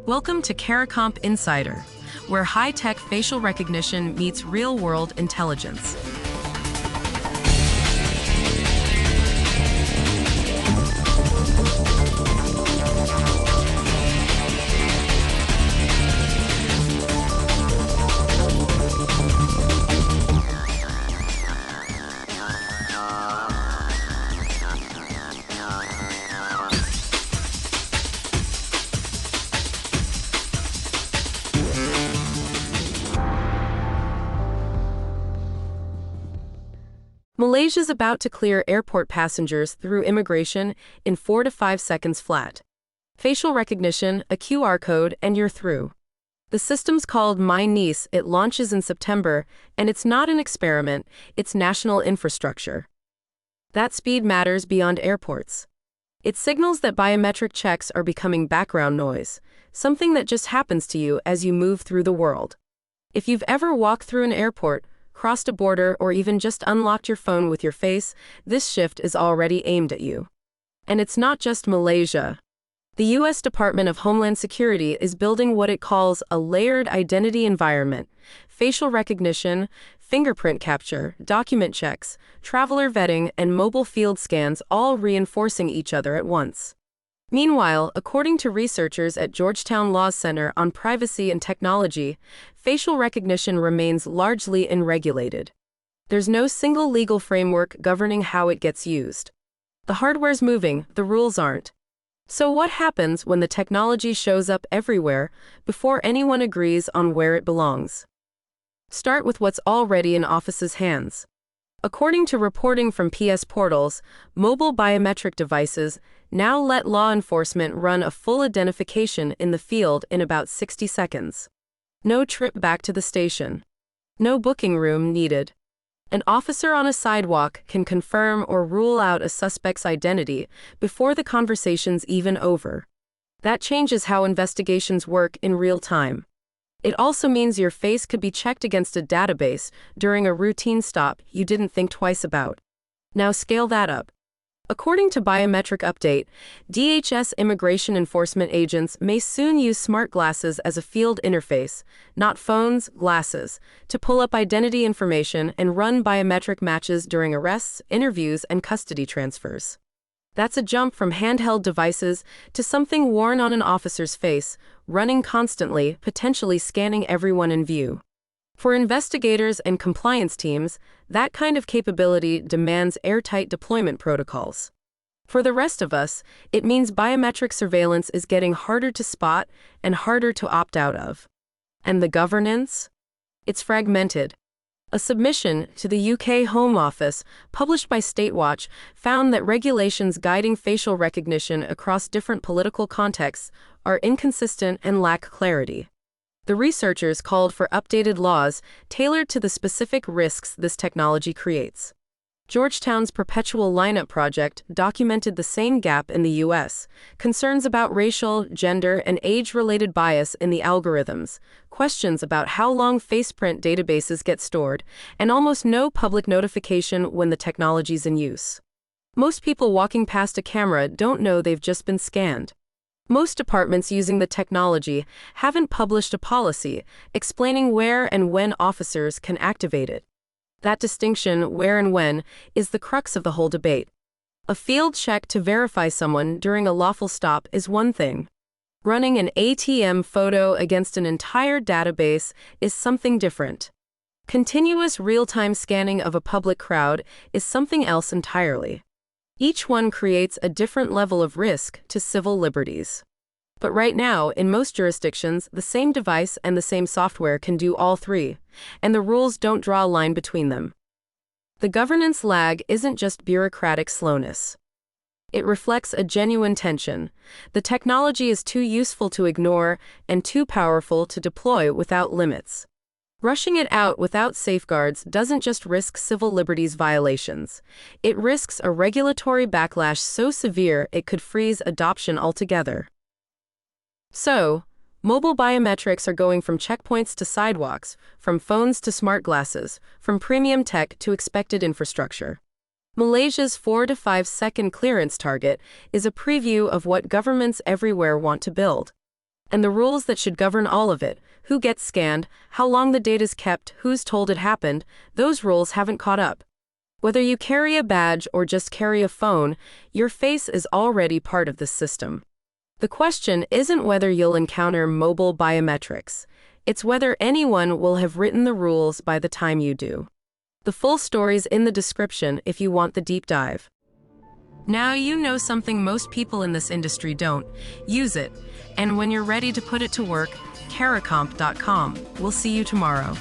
Welcome to CARICOMP Insider, where high-tech facial recognition meets real-world intelligence. Malaysia's about to clear airport passengers through immigration in 4 to 5 seconds flat. Facial recognition, a QR code, and you're through. The system's called MyNIISe. It launches in September, and it's not an experiment, it's national infrastructure. That speed matters beyond airports. It signals that biometric checks are becoming background noise, something that just happens to you as you move through the world. If you've ever walked through an airport, crossed a border, or even just unlocked your phone with your face, this shift is already aimed at you. And it's not just Malaysia. The U.S. Department of Homeland Security is building what it calls a layered identity environment: facial recognition, fingerprint capture, document checks, traveler vetting, and mobile field scans, all reinforcing each other at once. Meanwhile, according to researchers at Georgetown Law's Center on Privacy and Technology, facial recognition remains largely unregulated. There's no single legal framework governing how it gets used. The hardware's moving, the rules aren't. So what happens when the technology shows up everywhere before anyone agrees on where it belongs? Start with what's already in officers' hands. According to reporting from PS portals, mobile biometric devices now let law enforcement run a full identification in the field in about 60 seconds. No trip back to the station. No booking room needed. An officer on a sidewalk can confirm or rule out a suspect's identity before the conversation's even over. That changes how investigations work in real time. It also means your face could be checked against a database during a routine stop you didn't think twice about. Now scale that up. According to Biometric Update, DHS immigration enforcement agents may soon use smart glasses as a field interface, not phones, glasses, to pull up identity information and run biometric matches during arrests, interviews, and custody transfers. That's a jump from handheld devices to something worn on an officer's face, running constantly, potentially scanning everyone in view. For investigators and compliance teams, that kind of capability demands airtight deployment protocols. For the rest of us, it means biometric surveillance is getting harder to spot and harder to opt out of. And the governance? It's fragmented. A submission to the UK Home Office, published by StateWatch, found that regulations guiding facial recognition across different political contexts are inconsistent and lack clarity. The researchers called for updated laws tailored to the specific risks this technology creates. Georgetown's Perpetual Lineup project documented the same gap in the U.S., concerns about racial, gender, and age-related bias in the algorithms, questions about how long faceprint databases get stored, and almost no public notification when the technology's in use. Most people walking past a camera don't know they've just been scanned. Most departments using the technology haven't published a policy explaining where and when officers can activate it. That distinction, where and when, is the crux of the whole debate. A field check to verify someone during a lawful stop is one thing. Running an ATM photo against an entire database is something different. Continuous real-time scanning of a public crowd is something else entirely. Each one creates a different level of risk to civil liberties. But right now, in most jurisdictions, the same device and the same software can do all three, and the rules don't draw a line between them. The governance lag isn't just bureaucratic slowness. It reflects a genuine tension. The technology is too useful to ignore and too powerful to deploy without limits. Rushing it out without safeguards doesn't just risk civil liberties violations. It risks a regulatory backlash so severe it could freeze adoption altogether. So, mobile biometrics are going from checkpoints to sidewalks, from phones to smart glasses, from premium tech to expected infrastructure. Malaysia's 4 to 5 second clearance target is a preview of what governments everywhere want to build. And the rules that should govern all of it, who gets scanned, how long the data's kept, who's told it happened, those rules haven't caught up. Whether you carry a badge or just carry a phone, your face is already part of the system. The question isn't whether you'll encounter mobile biometrics. It's whether anyone will have written the rules by the time you do. The full story's in the description if you want the deep dive. Now you know something most people in this industry don't. Use it. And when you're ready to put it to work, caracomp.com. We'll see you tomorrow.